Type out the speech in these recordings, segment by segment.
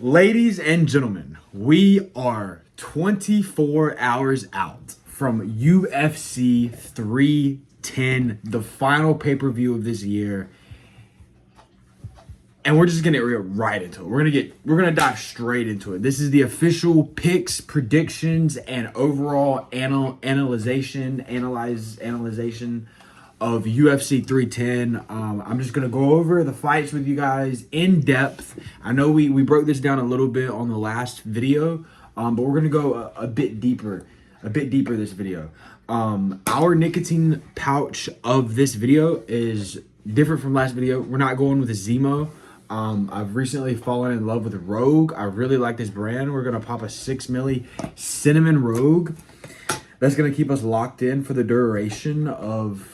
Ladies and gentlemen, we are 24 hours out from UFC 310, the final pay-per-view of this year. And we're just gonna get right into it. We're gonna dive straight into it. This is the official picks, predictions, and overall analyzation of UFC 310. I'm just gonna go over the fights with you guys in depth. I know we broke this down a little bit on the last video, but we're gonna go a bit deeper this video. Our nicotine pouch of this video is different from last video. We're not going with a Zemo. I've recently fallen in love with Rogue. I really like this brand. We're gonna pop a 6 milli cinnamon Rogue. That's gonna keep us locked in for the duration of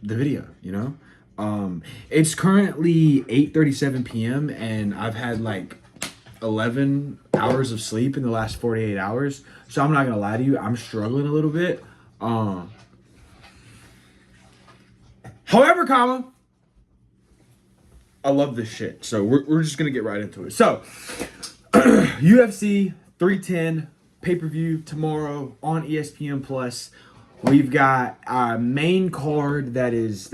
the video, you know? It's currently 8:37 p.m. and I've had like 11 hours of sleep in the last 48 hours. So I'm not gonna lie to you, I'm struggling a little bit. However, I love this shit. So we're just gonna get right into it. So UFC 310 pay-per-view tomorrow on ESPN Plus. We've got our main card that is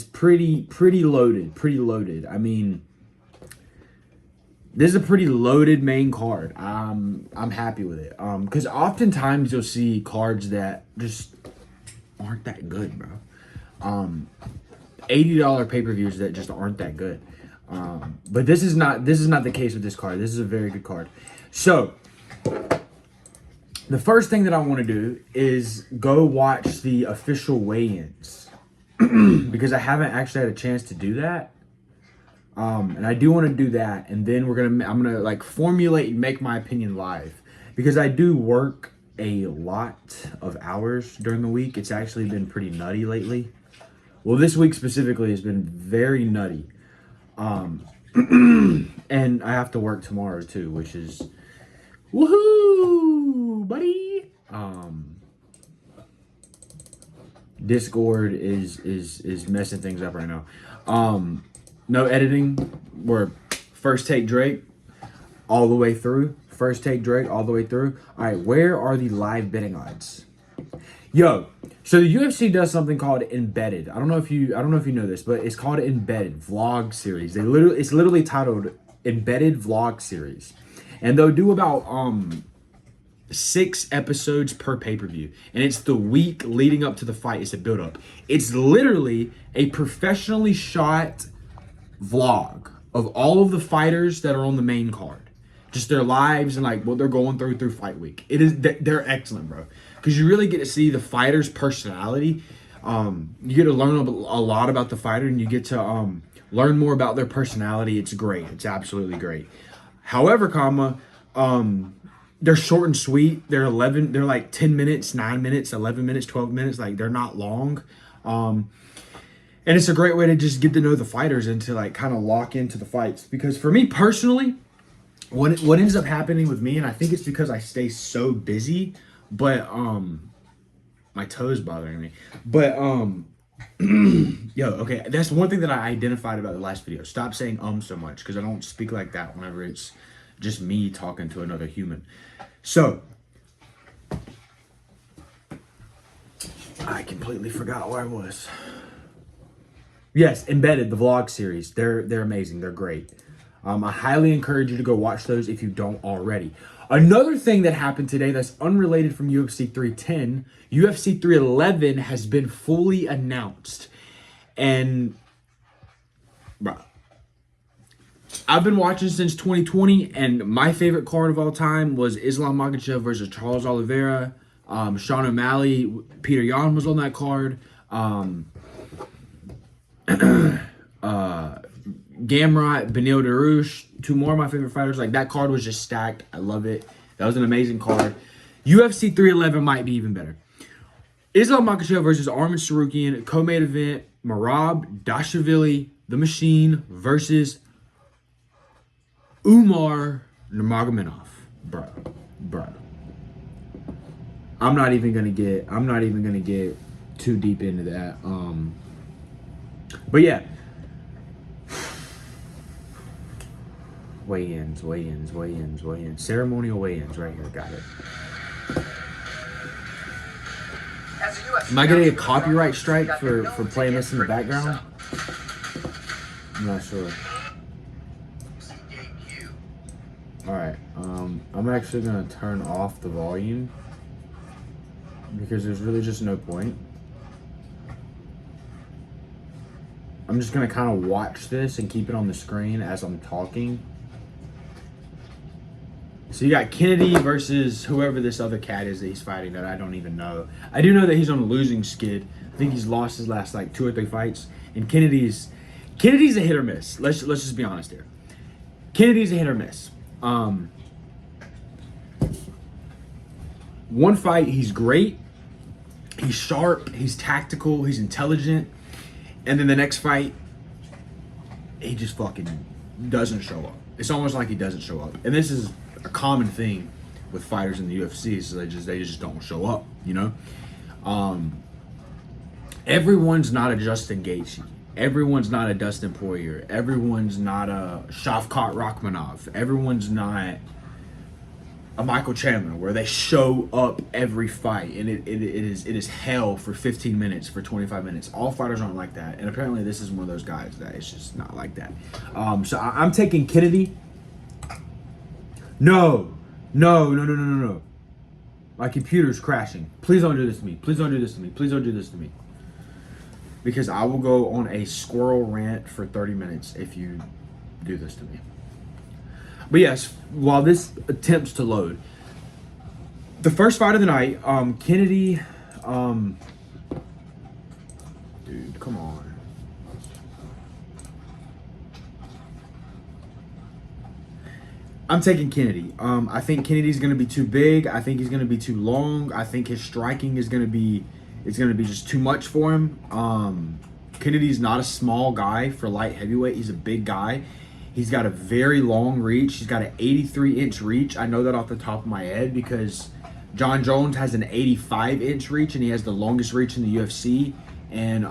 pretty loaded. I mean, this is a pretty loaded main card. I'm happy with it. Because oftentimes you'll see cards that just aren't that good, bro. $80 pay-per-views that just aren't that good. But this is not the case with this card. This is a very good card. So the first thing that I want to do is go watch the official weigh-ins because I haven't actually had a chance to do that. And I do want to do that, and then I'm gonna like formulate and make my opinion live because I do work a lot of hours during the week. It's actually been pretty nutty lately. Well, this week specifically has been very nutty. And I have to work tomorrow too, which is woohoo, buddy. Discord is messing things up right now. No editing. We're first take Drake all the way through. First take Drake all the way through. All right, where are the live betting odds? Yo, so the UFC does something called embedded. I don't know if you know this, but it's called embedded vlog series. It's literally titled embedded vlog series, and they'll do about 6 episodes per pay-per-view, and it's the week leading up to the fight. It's a build-up. It's literally a professionally shot vlog of all of the fighters that are on the main card, just their lives and like what they're going through fight week. They're excellent, bro, because you really get to see the fighter's personality. You get to learn a lot about the fighter, and you get to learn more about their personality. It's great. It's absolutely great. However, they're short and sweet. They're like 10 minutes, 9 minutes, 11 minutes, 12 minutes. Like, they're not long. And it's a great way to just get to know the fighters and to like kind of lock into the fights. Because for me personally, what ends up happening with me, and I think it's because I stay so busy, but my toes bothering me. But yo, okay, that's one thing that I identified about the last video. Stop saying so much, because I don't speak like that whenever it's just me talking to another human. So I completely forgot where I was. Yes, Embedded, the vlog series. They're amazing. They're great. I highly encourage you to go watch those if you don't already. Another thing that happened today that's unrelated from UFC 310, UFC 311 has been fully announced. And bro, I've been watching since 2020, and my favorite card of all time was Islam Makhachev versus Charles Oliveira. Sean O'Malley, Peter Yan was on that card. Gamrot, Beneil Dariush, 2 more of my favorite fighters. Like, that card was just stacked. I love it. That was an amazing card. UFC 311 might be even better. Islam Makhachev versus Arman Tsarukyan, co-main event, Merab Dashvili, The Machine versus Umar Nurmagomedov. Bro. I'm not even gonna get too deep into that. But yeah. Weigh-ins. Ceremonial weigh-ins right here. Got it. Am I getting a copyright strike for playing this in the background? I'm not sure. Alright, I'm actually going to turn off the volume because there's really just no point. I'm just going to kind of watch this and keep it on the screen as I'm talking. So you got Kennedy versus whoever this other cat is that he's fighting that I don't even know. I do know that he's on a losing skid. I think he's lost his last like 2 or 3 fights. And Kennedy's a hit or miss. Let's just be honest here. Kennedy's a hit or miss. One fight, he's great. He's sharp. He's tactical. He's intelligent. And then the next fight, he just fucking doesn't show up. It's almost like he doesn't show up. And this is a common thing with fighters in the UFC, so they just don't show up, you know? Everyone's not a Justin Gaethje. Everyone's not a Dustin Poirier. Everyone's not a Shavkat Rakhmonov. Everyone's not a Michael Chandler, where they show up every fight and it is hell for 15 minutes, for 25 minutes. All fighters aren't like that, and apparently this is one of those guys that is just not like that. So I'm taking Kennedy. No. My computer's crashing. Please don't do this to me. Please don't do this to me. Please don't do this to me. Because I will go on a squirrel rant for 30 minutes if you do this to me. But yes, while this attempts to load, the first fight of the night, Kennedy, dude, come on. I'm taking Kennedy. I think Kennedy's going to be too big. I think he's going to be too long. I think his striking is going to be just too much for him. Kennedy's not a small guy for light heavyweight. He's a big guy. He's got a very long reach. He's got an 83-inch reach. I know that off the top of my head because John Jones has an 85-inch reach, and he has the longest reach in the UFC. And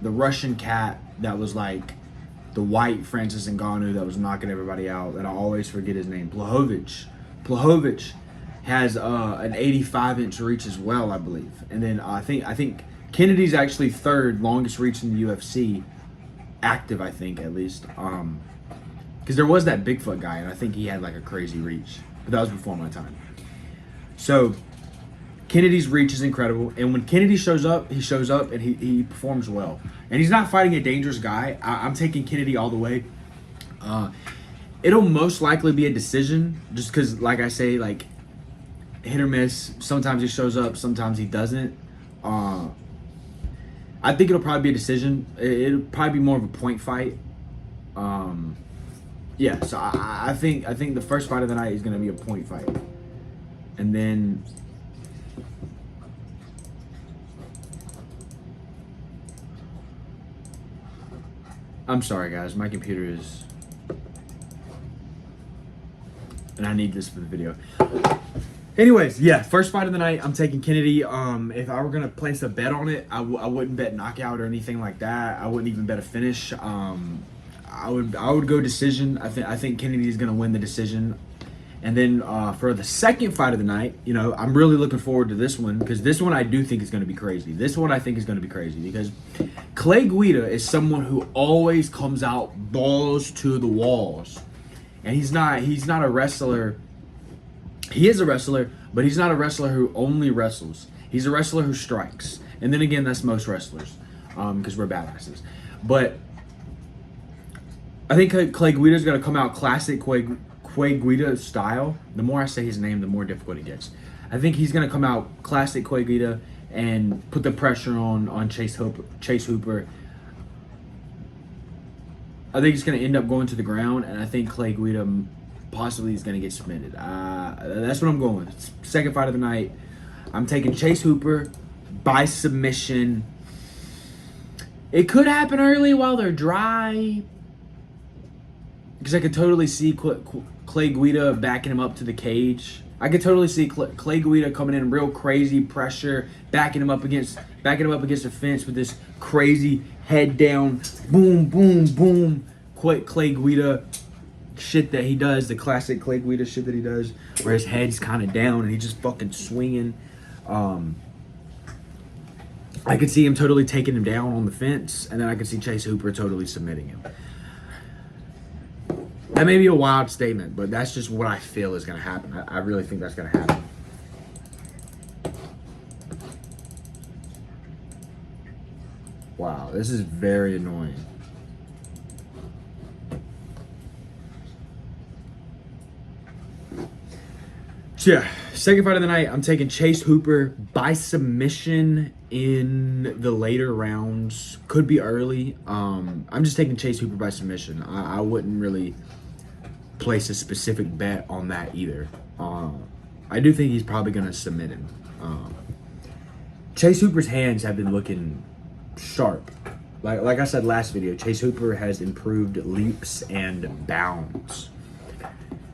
the Russian cat that was like the white Francis Ngannou that was knocking everybody out, that I always forget his name, Blachowicz has an 85-inch reach as well, I believe. And then I think Kennedy's actually third longest reach in the UFC, active, I think, at least. Because there was that Bigfoot guy, and I think he had like a crazy reach, but that was before my time. So Kennedy's reach is incredible, and when Kennedy shows up, he shows up and he performs well. And he's not fighting a dangerous guy. I'm taking Kennedy all the way. It'll most likely be a decision, just because, like I say, like hit or miss. Sometimes he shows up, sometimes he doesn't. I think it'll probably be a decision. It'll probably be more of a point fight. Yeah, so I think the first fight of the night is going to be a point fight. And then I'm sorry guys, my computer is, and I need this for the video. Anyways, yeah, first fight of the night, I'm taking Kennedy. If I were gonna place a bet on it, I wouldn't bet knockout or anything like that. I wouldn't even bet a finish. I would go decision. I think Kennedy is gonna win the decision. And then for the second fight of the night, you know, I'm really looking forward to this one because this one I do think is going to be crazy. This one I think is going to be crazy because Clay Guida is someone who always comes out balls to the walls, and he's not a wrestler. He is a wrestler, but he's not a wrestler who only wrestles. He's a wrestler who strikes. And then again, that's most wrestlers because we're badasses. But I think Clay Guida is going to come out classic Clay Guida style. The more I say his name, the more difficult it gets. I think he's going to come out classic Clay Guida and put the pressure on Chase Hooper. I think he's going to end up going to the ground, and I think Clay Guida possibly is going to get submitted. That's what I'm going with. Second fight of the night, I'm taking Chase Hooper by submission. It could happen early while they're dry, because I could totally see Clay Guida backing him up to the cage. I could totally see Clay Guida coming in real crazy pressure, backing him up against the fence with this crazy head down, boom, boom, boom. Clay Guida shit that he does, the classic Clay Guida shit that he does, where his head's kind of down and he's just fucking swinging. I could see him totally taking him down on the fence, and then I could see Chase Hooper totally submitting him. That may be a wild statement, but that's just what I feel is going to happen. I really think that's going to happen. Wow, this is very annoying. So yeah, second fight of the night, I'm taking Chase Hooper by submission in the later rounds. Could be early. I'm just taking Chase Hooper by submission. I wouldn't really place a specific bet on that either. I do think he's probably going to submit him. Chase Hooper's hands have been looking sharp. Like I said last video, Chase Hooper has improved leaps and bounds.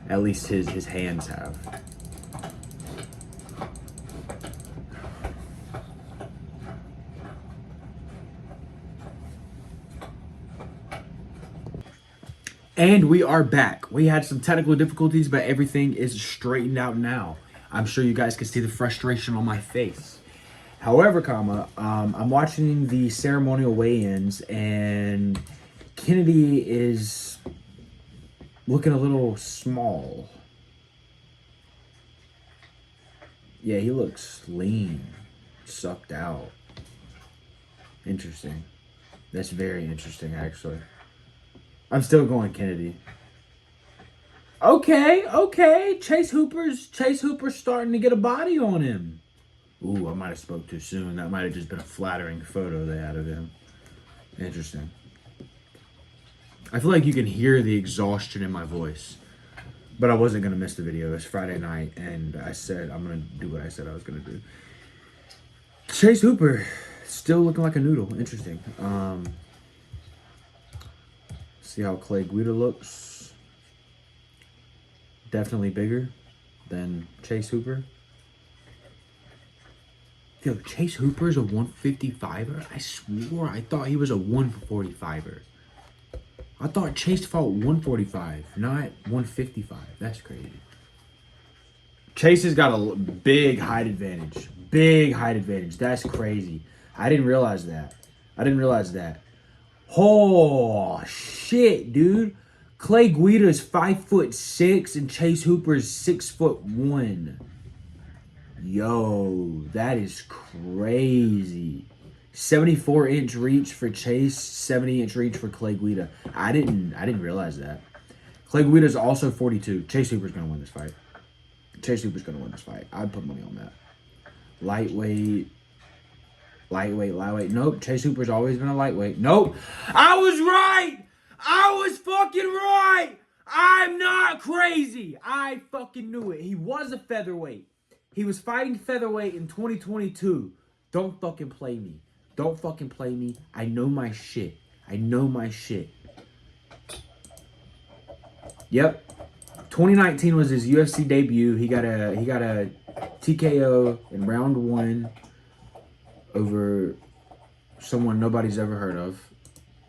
At least his hands have. And we are back. We had some technical difficulties, but everything is straightened out now. I'm sure you guys can see the frustration on my face. However, I'm watching the ceremonial weigh-ins, and Kennedy is looking a little small. Yeah, he looks lean, sucked out. Interesting. That's very interesting, actually. I'm still going Kennedy. Okay. Chase Hooper's starting to get a body on him. Ooh, I might have spoke too soon. That might have just been a flattering photo they had of him. Interesting. I feel like you can hear the exhaustion in my voice. But I wasn't going to miss the video. It's Friday night, and I said I'm going to do what I said I was going to do. Chase Hooper, still looking like a noodle. Interesting. See how Clay Guida looks. Definitely bigger than Chase Hooper. Yo, Chase Hooper is a 155er? I swore I thought he was a 145er. I thought Chase fought 145, not 155. That's crazy. Chase has got a big height advantage. Big height advantage. That's crazy. I didn't realize that. Oh, shit, dude. Clay Guida is 5'6" and Chase Hooper is 6'1". Yo, that is crazy. 74-inch reach for Chase, 70-inch reach for Clay Guida. I didn't realize that. Clay Guida is also 42. Chase Hooper's gonna win this fight. I'd put money on that. Lightweight. Nope. Chase Hooper's always been a lightweight. Nope. I was right. I was fucking right. I'm not crazy. I fucking knew it. He was a featherweight. He was fighting featherweight in 2022. Don't fucking play me. I know my shit. Yep. 2019 was his UFC debut. He got a TKO in round 1 over someone nobody's ever heard of.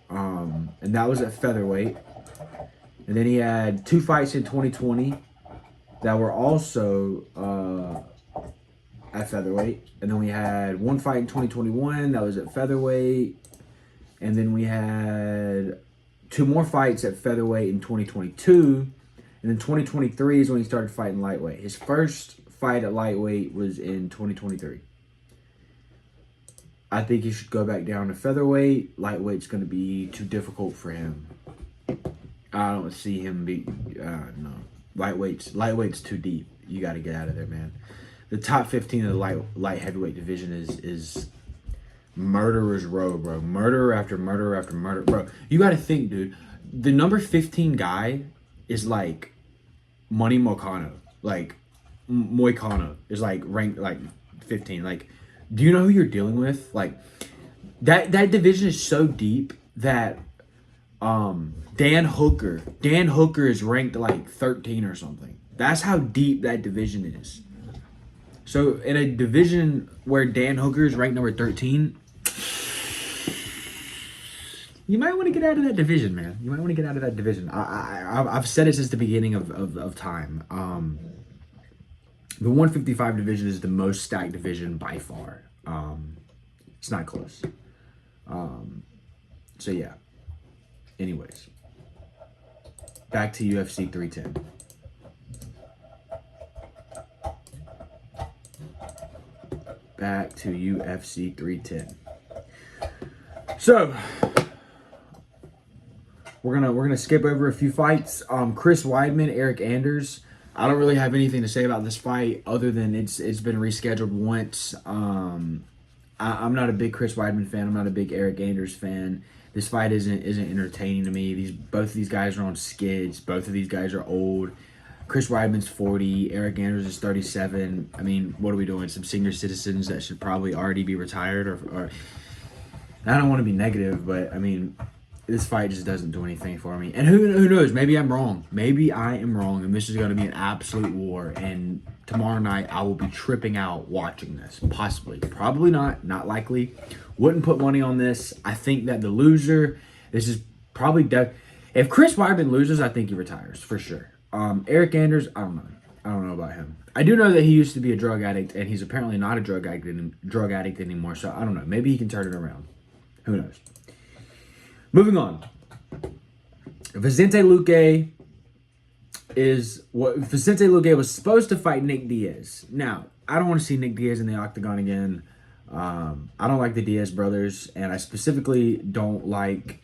And that was at featherweight. And then he had 2 fights in 2020 that were also at featherweight. And then we had 1 fight in 2021 that was at featherweight. And then we had 2 more fights at featherweight in 2022. And then 2023 is when he started fighting lightweight. His first fight at lightweight was in 2023. I think he should go back down to featherweight. Lightweight's going to be too difficult for him. I don't see him be... no. Lightweight's too deep. You got to get out of there, man. The top 15 of the light heavyweight division is murderer's row, bro. Murderer after murderer after murder. Bro, you got to think, dude. The number 15 guy is like Money Moicano. Like, Moicano is like ranked like 15. Like, do you know who you're dealing with? Like, that division is so deep that Dan Hooker is ranked like 13 or something. That's how deep that division is. So in a division where Dan Hooker is ranked number 13, You might want to get out of that division, man. You might want to get out of that division. I've said it since the beginning of time. The 155 division is the most stacked division by far. It's not close. So yeah. Anyways, back to UFC 310. Back to UFC 310. So we're gonna skip over a few fights. Chris Weidman, Eric Anders. I don't really have anything to say about this fight other than it's been rescheduled once. I'm not a big Chris Weidman fan. I'm not a big Eric Anders fan. This fight isn't entertaining to me. Both of these guys are on skids. Both of these guys are old. Chris Weidman's 40. Eric Anders is 37. I mean, what are we doing? Some senior citizens that should probably already be retired, or I don't want to be negative, but I mean, this fight just doesn't do anything for me. And who knows? Maybe I'm wrong. Maybe I am wrong, and this is going to be an absolute war. And tomorrow night, I will be tripping out watching this. Possibly. Probably not. Not likely. Wouldn't put money on this. I think that the loser, this is probably... If Chris Weidman loses, I think he retires, for sure. Eric Anders, I don't know. I don't know about him. I do know that he used to be a drug addict, and he's apparently not a drug addict anymore, so I don't know. Maybe he can turn it around. Who knows? Moving on. Vicente Luque was supposed to fight Nick Diaz. Now, I don't want to see Nick Diaz in the Octagon again. I don't like the Diaz brothers, and I specifically don't like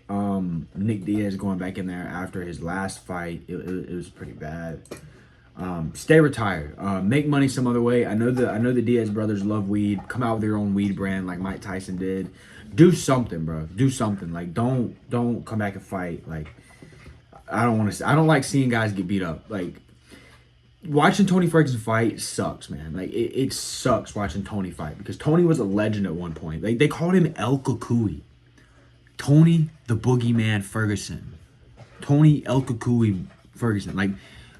Nick Diaz going back in there after his last fight. It was pretty bad. Stay retired. Make money some other way. I know the Diaz brothers love weed. Come out with your own weed brand like Mike Tyson did. Do something, bro. Do something. Like, don't come back and fight. Like, I don't like seeing guys get beat up. Like, watching Tony Ferguson fight sucks, man. Like, it sucks watching Tony fight because Tony was a legend at one point. Like, they called him El Cucuy. Tony the Boogeyman Ferguson. Tony El Cucuy Ferguson. Like,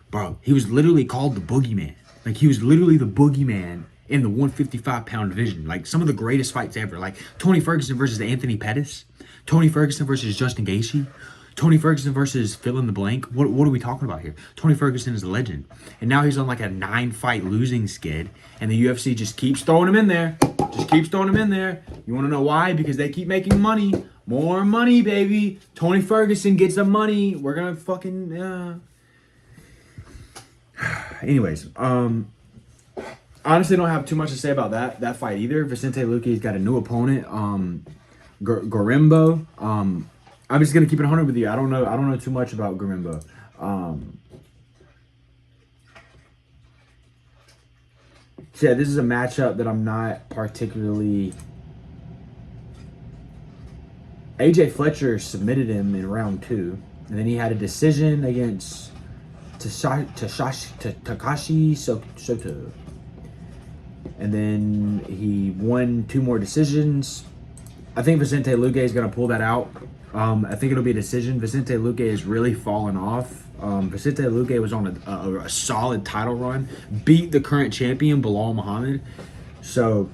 bro, he was literally called the Boogeyman. Like, he was literally the Boogeyman in the 155-pound division. Like, some of the greatest fights ever. Like, Tony Ferguson versus Anthony Pettis. Tony Ferguson versus Justin Gaethje. Tony Ferguson versus fill in the blank. What are we talking about here? Tony Ferguson is a legend. And now he's on like a 9-fight losing skid. And the UFC just keeps throwing him in there. Just keeps throwing him in there. You want to know why? Because they keep making money. More money, baby. Tony Ferguson gets the money. We're going to fucking... Anyways, honestly, don't have too much to say about that fight either. Vicente Luque's got a new opponent, Gorimbo. I'm just gonna keep it 100 with you. I don't know too much about Gorimbo. So yeah, this is a matchup that I'm not particularly. AJ Fletcher submitted him in round 2, and then he had a decision against Takashi Soto. And then he won 2 more decisions. I think Vicente Luque is going to pull that out. I think it'll be a decision. Vicente Luque has really fallen off. Vicente Luque was on a solid title run. Beat the current champion, Bilal Muhammad. So,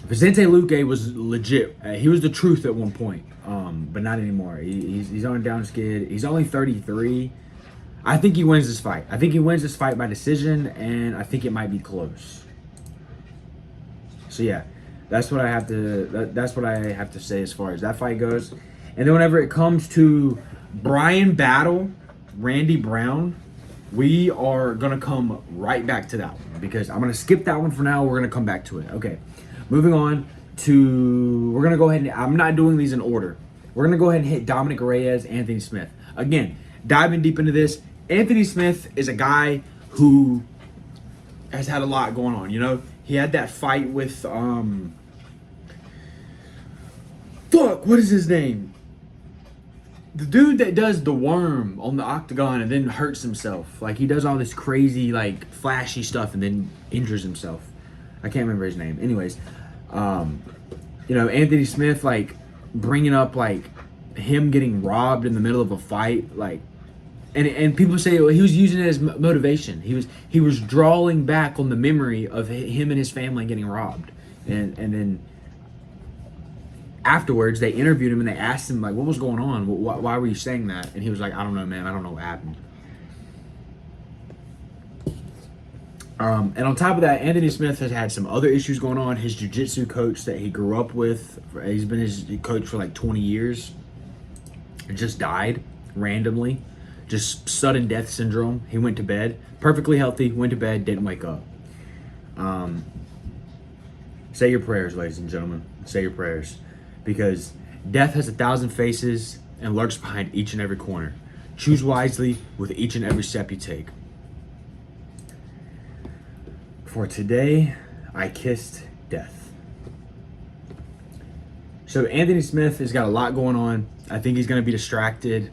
Vicente Luque was legit. He was the truth at one point, but not anymore. He's on a down skid. He's only 33. I think he wins this fight. I think he wins this fight by decision, and I think it might be close. So yeah, that's what I have to say as far as that fight goes. And then whenever it comes to Brian Battle, Randy Brown, we are gonna come right back to that one because I'm gonna skip that one for now. We're gonna come back to it. Okay, moving on to we're gonna go ahead and I'm not doing these in order. We're gonna go ahead and hit Dominic Reyes, Anthony Smith again. Diving deep into this. Anthony Smith is a guy who has had a lot going on, you know? He had that fight with, what is his name? The dude that does the worm on the Octagon and then hurts himself. Like, he does all this crazy, like, flashy stuff and then injures himself. I can't remember his name. Anyways, you know, Anthony Smith, like, bringing up, like, him getting robbed in the middle of a fight, like, and people say, well, he was using it as motivation. He was drawing back on the memory of him and his family getting robbed, and then afterwards, they interviewed him and they asked him, like, what was going on? Why were you saying that? And he was like, I don't know, man. I don't know what happened. And on top of that, Anthony Smith has had some other issues going on. His jiu-jitsu coach that he grew up with, he's been his coach for like 20 years, just died randomly. Just sudden death syndrome. He went to bed, perfectly healthy, went to bed, didn't wake up. Say your prayers, ladies and gentlemen. Say your prayers. Because death has 1,000 faces and lurks behind each and every corner. Choose wisely with each and every step you take. For today, I kissed death. So Anthony Smith has got a lot going on. I think he's going to be distracted.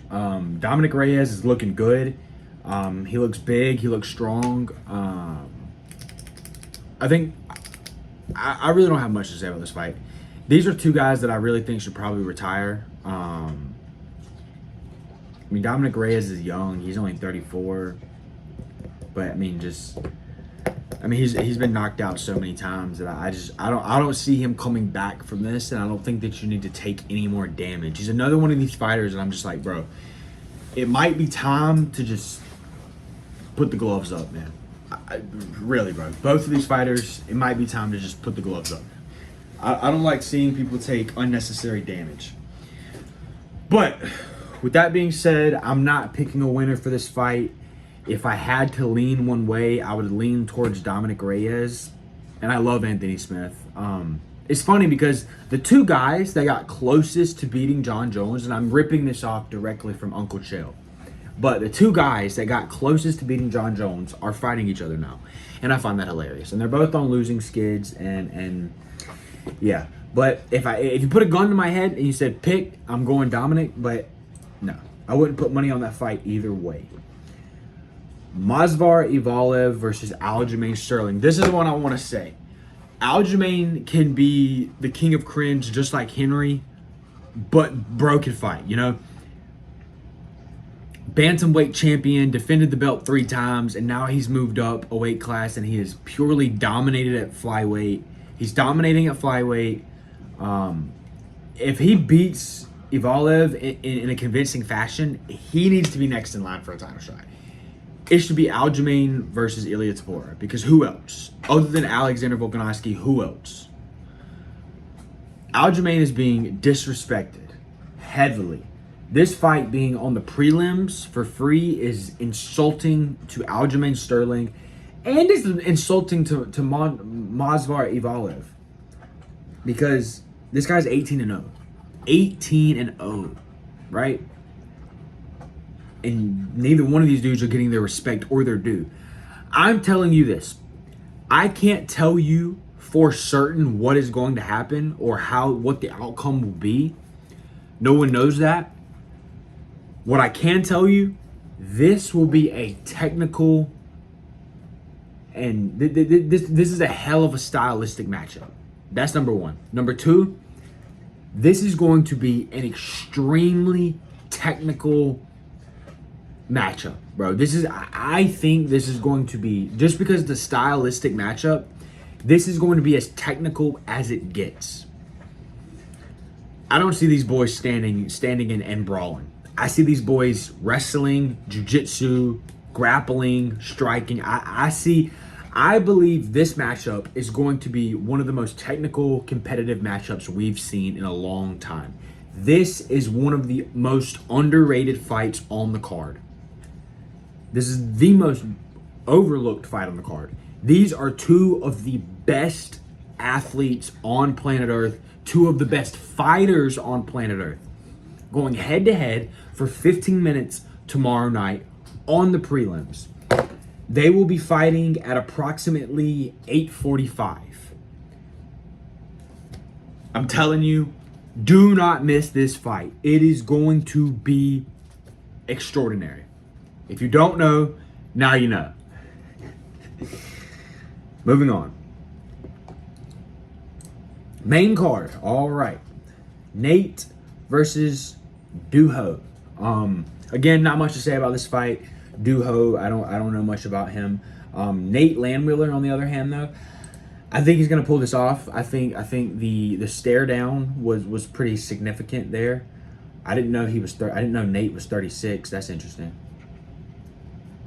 Dominic Reyes is looking good. He looks big. He looks strong. I think I really don't have much to say about this fight. These are two guys that I really think should probably retire. I mean, Dominic Reyes is young. He's only 34. But I mean, he's been knocked out so many times that I don't see him coming back from this, and I don't think that you need to take any more damage. He's another one of these fighters, and I'm just like, bro, it might be time to just put the gloves up, man. Really, bro. Both of these fighters, it might be time to just put the gloves up. I don't like seeing people take unnecessary damage. But with that being said, I'm not picking a winner for this fight. If I had to lean one way, I would lean towards Dominic Reyes. And I love Anthony Smith. It's funny because the two guys that got closest to beating John Jones, and I'm ripping this off directly from Uncle Chael, but the two guys that got closest to beating John Jones are fighting each other now. And I find that hilarious. And they're both on losing skids, and yeah. But if you put a gun to my head and you said pick, I'm going Dominic, but no. I wouldn't put money on that fight either way. Movsar Evloev versus Aljamain Sterling. This is the one I want to say. Aljamain can be the king of cringe just like Henry, but bro can fight, you know? Bantamweight champion, defended the belt 3 times, and now he's moved up a weight class and he is purely dominated at flyweight. He's dominating at flyweight. If he beats Evloev in a convincing fashion, he needs to be next in line for a title shot. It should be Aljamain versus Ilia Topuria, because who else? Other than Alexander Volkanovski, who else? Aljamain is being disrespected heavily. This fight being on the prelims for free is insulting to Aljamain Sterling, and is insulting to Movsar Evloev, because this guy's 18-0. 18-0, right? And neither one of these dudes are getting their respect or their due. I'm telling you this. I can't tell you for certain what is going to happen or what the outcome will be. No one knows that. What I can tell you, this will be a technical, and this is a hell of a stylistic matchup. That's number one. Number two, this is going to be an extremely technical matchup, bro. I think this is going to be, just because the stylistic matchup, this is going to be as technical as it gets. I don't see these boys standing and brawling. I see these boys wrestling, jiu-jitsu, grappling, striking. I believe this matchup is going to be one of the most technical, competitive matchups we've seen in a long time. This is one of the most underrated fights on the card. This is the most overlooked fight on the card. These are two of the best athletes on planet Earth, two of the best fighters on planet Earth, going head-to-head for 15 minutes tomorrow night on the prelims. They will be fighting at approximately 8:45. I'm telling you, do not miss this fight. It is going to be extraordinary. If you don't know, now you know. Moving on. Main card. All right. Nate versus Duho. Again, not much to say about this fight. Duho, I don't know much about him. Nate Landwehr, on the other hand, though, I think he's gonna pull this off. I think the stare down was pretty significant there. I didn't know I didn't know Nate was 36. That's interesting.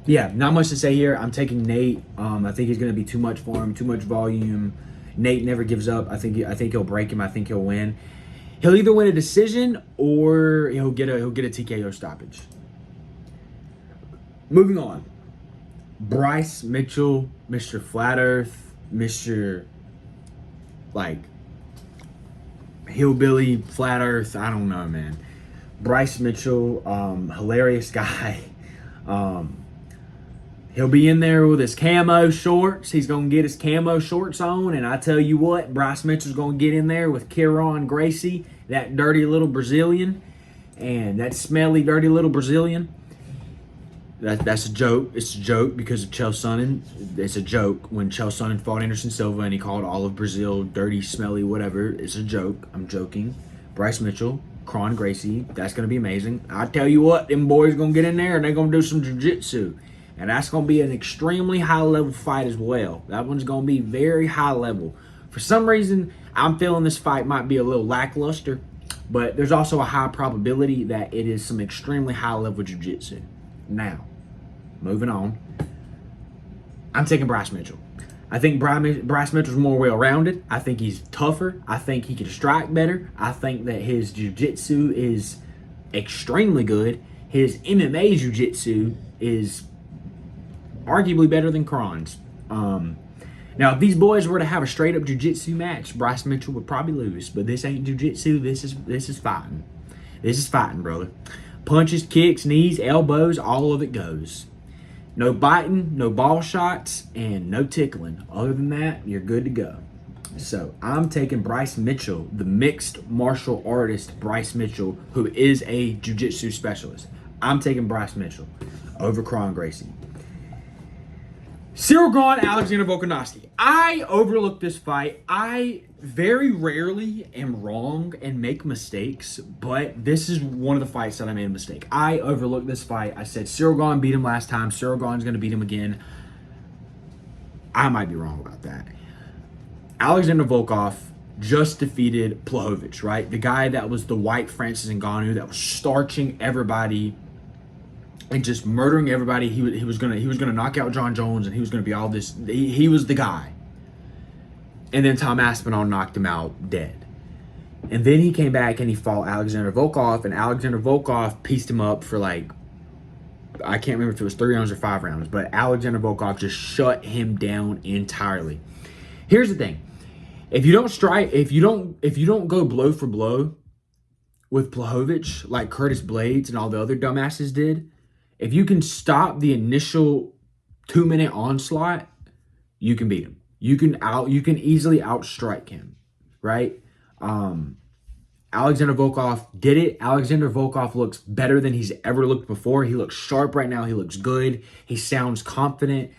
Yeah, not much to say here. I'm taking Nate. I think he's gonna be too much for him, too much volume. Nate never gives up. I think he'll break him. I think he'll win. He'll either win a decision or he'll get a TKO stoppage. Moving on. Bryce Mitchell, Mr. Flat Earth, Mr. like hillbilly flat earth. I don't know, man. Bryce Mitchell, hilarious guy. Um, he'll be in there with his camo shorts. He's gonna get his camo shorts on, and I tell you what, Bryce Mitchell's gonna get in there with Kieran Gracie, that dirty little Brazilian, and that smelly, dirty little Brazilian. That's a joke. It's a joke because of Chael Sonnen. It's a joke when Chael Sonnen fought Anderson Silva and he called all of Brazil dirty, smelly, whatever. It's a joke. I'm joking. Bryce Mitchell, Kron Gracie. That's going to be amazing. I tell you what, them boys going to get in there and they're going to do some jiu-jitsu. And that's going to be an extremely high-level fight as well. That one's going to be very high level. For some reason, I'm feeling this fight might be a little lackluster, but there's also a high probability that it is some extremely high-level jiu-jitsu. Now, moving on, I'm taking Bryce Mitchell. I think Bryce Mitchell's more well-rounded. I think he's tougher. I think he can strike better. I think that his jiu-jitsu is extremely good. His MMA jiu-jitsu is arguably better than Kron's. Now, if these boys were to have a straight-up jiu-jitsu match, Bryce Mitchell would probably lose. But this ain't jiu-jitsu. This is fighting. This is fighting, brother. Punches, kicks, knees, elbows, all of it goes. No biting, no ball shots, and no tickling. Other than that, you're good to go. So I'm taking Bryce Mitchell, the mixed martial artist Bryce Mitchell, who is a jiu-jitsu specialist. I'm taking Bryce Mitchell over Kron Gracie. Cyril Gane, Alexander Volkanovski. I overlooked this fight. I very rarely am wrong and make mistakes, but this is one of the fights that I made a mistake. I overlooked this fight. I said Cyril Gane beat him last time. Cyril Gane's going to beat him again. I might be wrong about that. Alexander Volkov just defeated Blachowicz, right? The guy that was the white Francis Ngannou that was starching everybody and just murdering everybody. He was gonna knock out John Jones, and he was gonna be all this. He was the guy. And then Tom Aspinall knocked him out dead. And then he came back and he fought Alexander Volkov, and Alexander Volkov pieced him up for I can't remember if it was 3 rounds or 5 rounds, but Alexander Volkov just shut him down entirely. Here's the thing: if you don't go blow for blow with Blachowicz like Curtis Blades and all the other dumbasses did, if you can stop the initial 2-minute onslaught, you can beat him. You can easily outstrike him, right? Alexander Volkov did it. Alexander Volkov looks better than he's ever looked before. He looks sharp right now. He looks good. He sounds confident.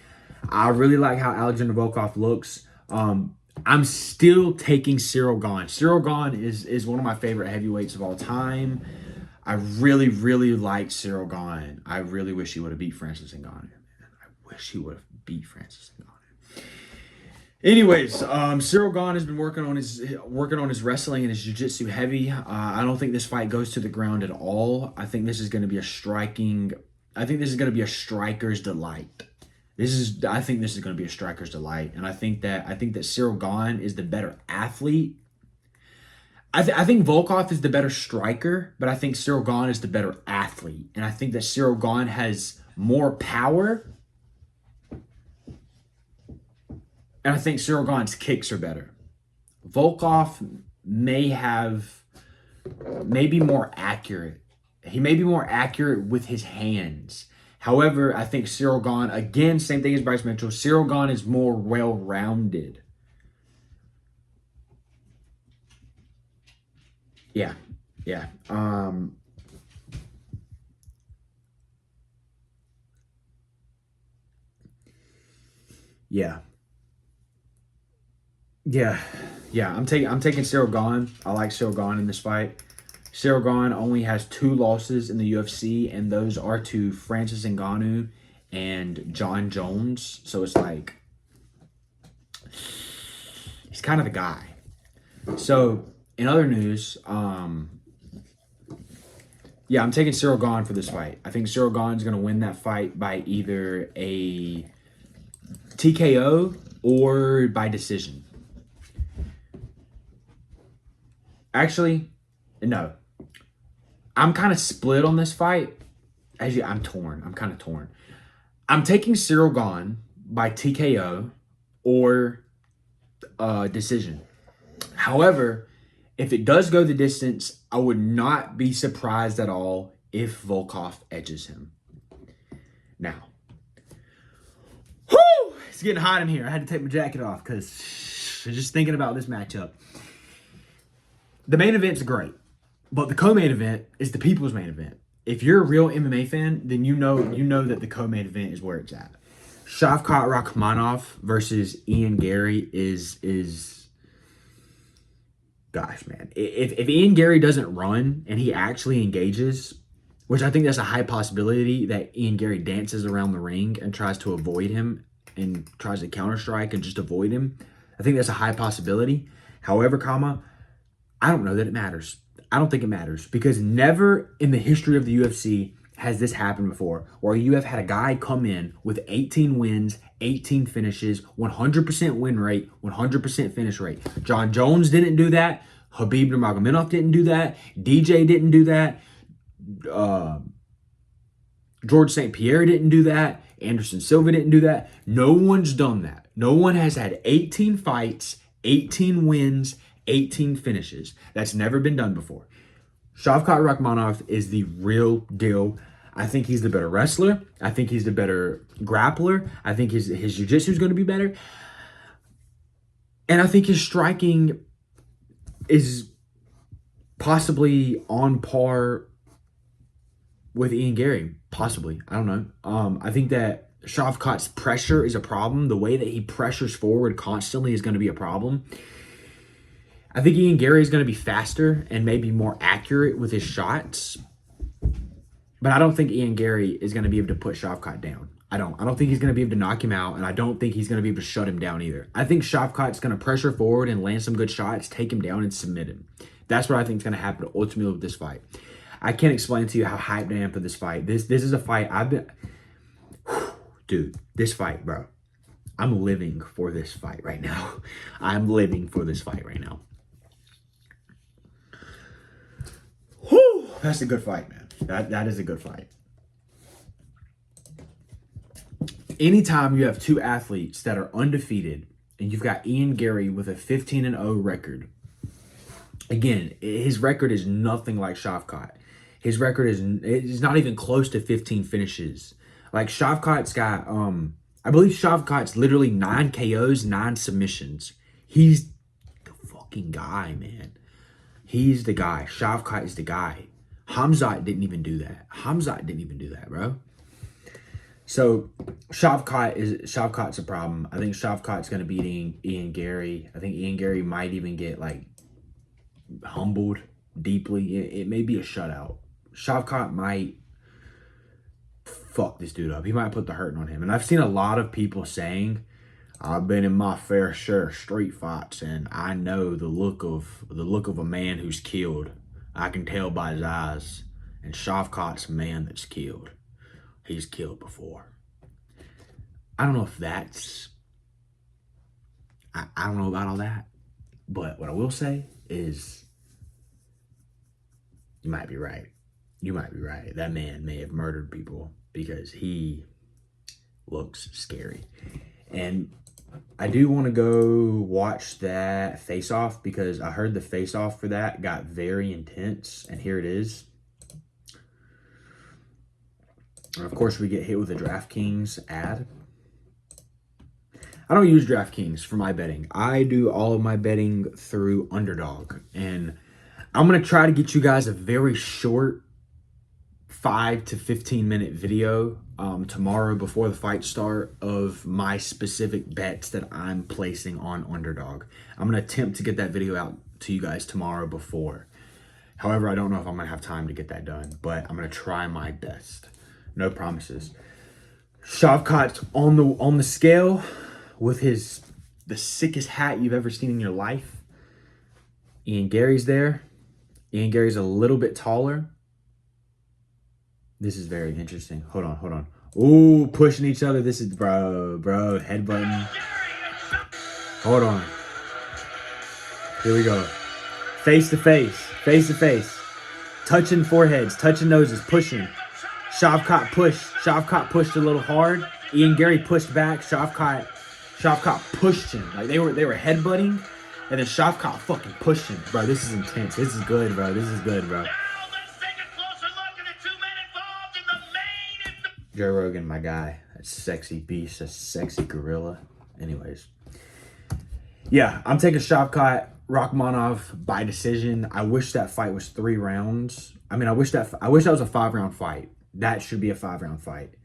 I really like how Alexander Volkov looks. I'm still taking Cyril Gane. Cyril Gane is one of my favorite heavyweights of all time. I really, really like Cyril Gane. I really wish he would have beat Francis Ngannou. I wish he would have beat Francis Ngannou. Anyways, Cyril Gane has been working on his wrestling and his jiu-jitsu heavy. I don't think this fight goes to the ground at all. I think this is going to be a striker's delight. I think this is going to be a striker's delight, and I think that Cyril Gane is the better athlete. I think Volkov is the better striker, but I think Cyril Gane is the better athlete. And I think that Cyril Gane has more power. And I think Cyril Gane's kicks are better. Volkov may be more accurate. He may be more accurate with his hands. However, I think Cyril Gane, again, same thing as Bryce Mitchell, Cyril Gane is more well-rounded. Yeah. Yeah. I'm taking Cyril Gane. I like Cyril Gane in this fight. Cyril Gane only has 2 losses in the UFC, and those are to Francis Ngannou and John Jones. So it's like, He's kind of the guy. So, in other news, yeah, I'm taking Cyril Gahn for this fight. I think Cyril Gahn's going to win that fight by either a TKO or by decision. Actually, no. I'm kind of split on this fight. I'm torn. I'm kind of torn. I'm taking Cyril Gahn by TKO or decision. However, if it does go the distance, I would not be surprised at all if Volkov edges him. Now, whoo, it's getting hot in here. I had to take my jacket off because just thinking about this matchup. The main event's great, but the co-main event is the people's main event. If you're a real MMA fan, then you know that the co-main event is where it's at. Shavkat Rakhmonov versus Ian Gary is gosh, man. If Ian Gary doesn't run and he actually engages, which I think that's a high possibility that Ian Gary dances around the ring and tries to avoid him and tries to counter strike and just avoid him. I think that's a high possibility. However, I don't know that it matters. I don't think it matters because never in the history of the UFC has this happened before where you have had a guy come in with 18 wins, 18 finishes, 100% win rate, 100% finish rate. John Jones didn't do that. Khabib Nurmagomedov didn't do that. DJ didn't do that. George St. Pierre didn't do that. Anderson Silva didn't do that. No one's done that. No one has had 18 fights, 18 wins, 18 finishes. That's never been done before. Shavkat Rakhmonov is the real deal. I think he's the better wrestler. I think he's the better grappler. I think his jiu-jitsu is going to be better. And I think his striking is possibly on par with Ian Gary. Possibly. I don't know. I think that Shavkat's pressure is a problem. The way that he pressures forward constantly is going to be a problem. I think Ian Gary is going to be faster and maybe more accurate with his shots. But I don't think Ian Gary is going to be able to put Shavkat down. I don't think he's going to be able to knock him out, and I don't think he's going to be able to shut him down either. I think Shavkat's going to pressure forward and land some good shots, take him down, and submit him. That's what I think is going to happen ultimately with this fight. I can't explain to you how hyped I am for this fight. This is a fight I've been... Dude, this fight, bro. I'm living for this fight right now. I'm living for this fight right now. Whew, that's a good fight, man. That is a good fight. Anytime you have two athletes that are undefeated and you've got Ian Gary with a 15-0 record, again, his record is nothing like Shavkat. His record is not even close to 15 finishes. Like Shavkat's got, I believe Shavkat's literally 9 KOs, 9 submissions. He's the fucking guy, man. He's the guy. Shavkat is the guy. Hamzat didn't even do that. Bro. So Shavkat's a problem. I think Shavkat's going to beat Ian Gary. I think Ian Gary might even get like humbled deeply. It may be a shutout. Shavkat might fuck this dude up. He might put the hurting on him. And I've seen a lot of people saying, I've been in my fair share of street fights, and I know the look of a man who's killed. I can tell by his eyes. And Shavkat's a man that's killed. He's killed before. I don't know if that's... I don't know about all that. But what I will say is, you might be right. You might be right. That man may have murdered people because he looks scary. And I do want to go watch that face-off because I heard the face-off for that got very intense, and here it is. And of course, we get hit with a DraftKings ad. I don't use DraftKings for my betting. I do all of my betting through Underdog, and I'm going to try to get you guys a very short 5 to 15 minute video tomorrow before the fight start of my specific bets that I'm placing on Underdog. I'm going to attempt to get that video out to you guys tomorrow before. However, I don't know if I'm going to have time to get that done, but I'm going to try my best. No promises. Shavkat's on the scale with his the sickest hat you've ever seen in your life. Ian Gary's there. Ian Gary's a little bit taller. This is very interesting. Hold on. Ooh, pushing each other. This is, bro, headbutting. Hold on. Here we go. Face to face. Touching foreheads, touching noses, pushing. Shavkat pushed a little hard. Ian Gary pushed back. Shavkat pushed him. Like they were headbutting, and then Shavkat fucking pushed him. Bro, this is intense. This is good, bro. Joe Rogan, my guy. That sexy beast, a sexy gorilla. Anyways. Yeah, I'm taking Shavkat Rakhmonov by decision. I wish that fight was 3 rounds. I wish that was a 5-round fight. That should be a 5-round fight.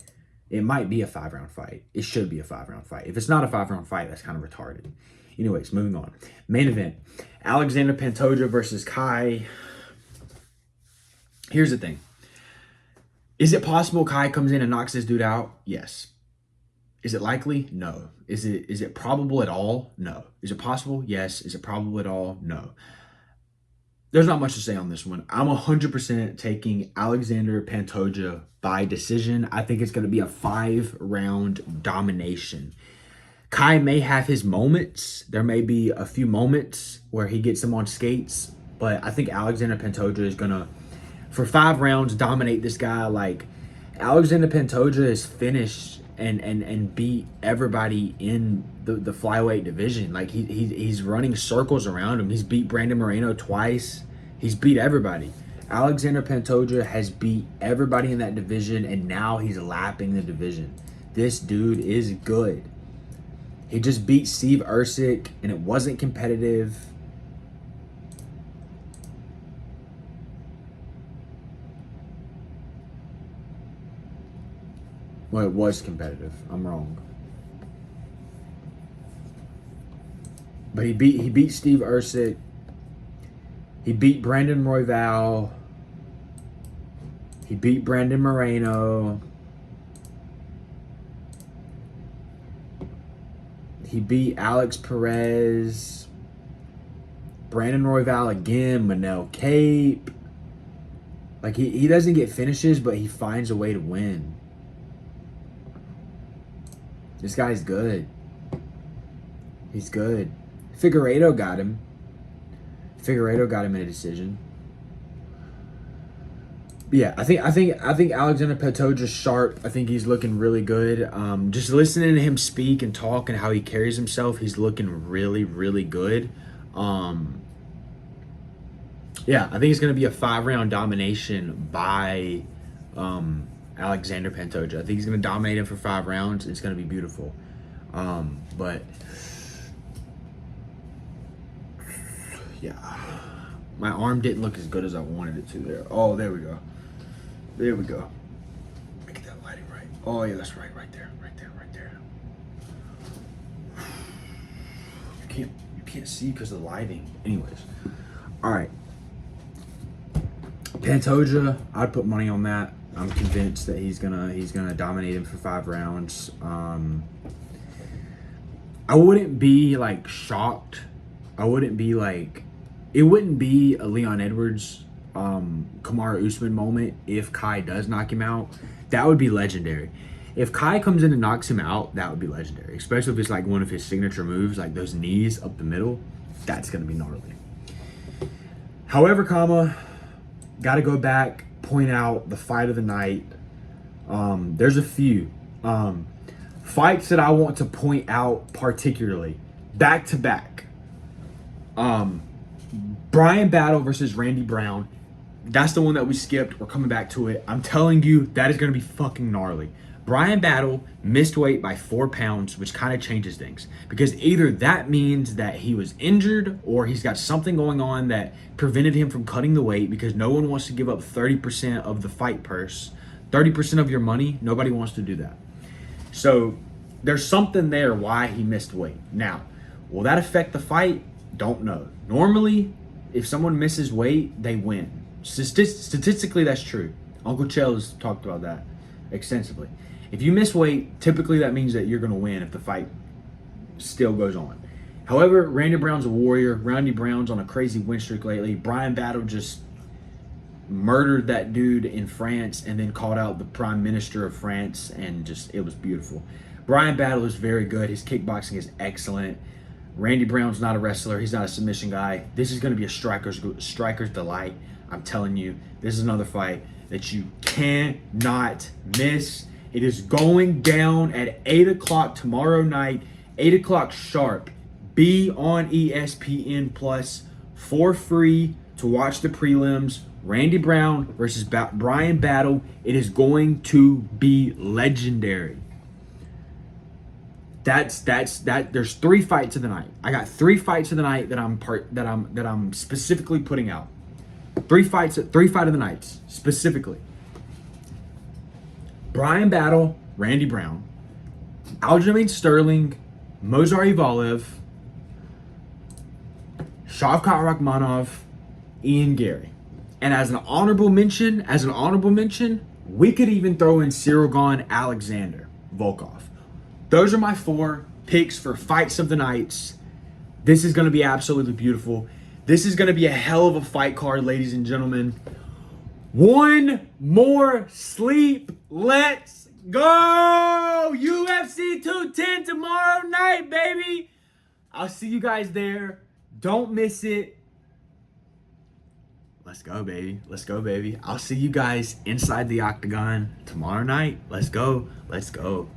It might be a 5-round fight. It should be a 5-round fight. If it's not a 5-round fight, that's kind of retarded. Anyways, moving on. Main event. Alexander Pantoja versus Kai. Here's the thing. Is it possible Kai comes in and knocks this dude out? Yes. Is it likely? No. Is it probable at all? No. Is it possible? Yes. Is it probable at all? No. There's not much to say on this one. I'm 100% taking Alexander Pantoja by decision. I think it's going to be a 5-round domination. Kai may have his moments. There may be a few moments where he gets him on skates, but I think Alexander Pantoja is going to, for 5 rounds, dominate this guy. Like, Alexander Pantoja is finished and beat everybody in the flyweight division. Like, he's running circles around him. He's beat Brandon Moreno twice. He's beat everybody. Alexander Pantoja has beat everybody in that division, and now he's lapping the division. This dude is good. He just beat Steve Ercik, and it wasn't competitive. Well, it was competitive. I'm wrong. But he beat Steve Ercik. He beat Brandon Royval. He beat Brandon Moreno. He beat Alex Perez. Brandon Royval again. Manel Cape. Like, he doesn't get finishes, but he finds a way to win. This guy's good. He's good. Figueiredo got him. Figueiredo got him in a decision. But yeah, I think Alexander Pantoja's sharp. I think he's looking really good. Just listening to him speak and talk and how he carries himself, he's looking really, really good. Yeah, I think it's going to be a 5-round domination by Alexander Pantoja. I think he's going to dominate him for 5 rounds. It's going to be beautiful. But yeah, my arm didn't look as good as I wanted it to there. Oh, there we go. There we go. Make that lighting right. Oh yeah, that's right. Right there. You can't see because of the lighting. Anyways, all right. Pantoja, I'd put money on that. I'm convinced that he's gonna dominate him for 5 rounds. I wouldn't be like shocked. It wouldn't be a Leon Edwards, Kamaru Usman moment if Kai does knock him out. That would be legendary. If Kai comes in and knocks him out, that would be legendary. Especially if it's like one of his signature moves, like those knees up the middle. That's gonna be gnarly. However, gotta go back, point out the fight of the night. There's a few fights that I want to point out particularly. Back to back. Brian Battle versus Randy Brown. That's the one that we skipped. We're coming back to it. I'm telling you, that is going to be fucking gnarly. Brian Battle missed weight by 4 pounds, which kind of changes things. Because either that means that he was injured or he's got something going on that prevented him from cutting the weight, because no one wants to give up 30% of the fight purse. 30% of your money, nobody wants to do that. So there's something there why he missed weight. Now, will that affect the fight? Don't know. Normally, if someone misses weight, they win. Statistically, that's true. Uncle Chell's talked about that extensively. If you miss weight, typically that means that you're going to win if the fight still goes on. However, Randy Brown's a warrior. Randy Brown's on a crazy win streak lately. Brian Battle just murdered that dude in France and then called out the prime minister of France, and just, it was beautiful. Brian Battle is very good. His kickboxing is excellent. Randy Brown's not a wrestler. He's not a submission guy. This is going to be a striker's delight. I'm telling you, this is another fight that you cannot miss. It is going down at 8 o'clock tomorrow night, 8 o'clock sharp. Be on ESPN Plus for free to watch the prelims. Randy Brown versus Brian Battle. It is going to be legendary. There's 3 fights of the night. I got 3 fights of the night that I'm specifically putting out. 3 fight of the nights specifically. Brian Battle, Randy Brown, Aljamain Sterling, Movsar Evloev, Shavkat Rakhmonov, Ian Gary. And as an honorable mention, we could even throw in Cyril Gane, Alexander Volkov. Those are my 4 picks for fights of the nights. This is going to be absolutely beautiful. This is going to be a hell of a fight card, ladies and gentlemen. One more sleep. Let's go! UFC 210 tomorrow night, baby. I'll see you guys there. Don't miss it. Let's go, baby. Let's go, baby. I'll see you guys inside the Octagon tomorrow night. Let's go. Let's go.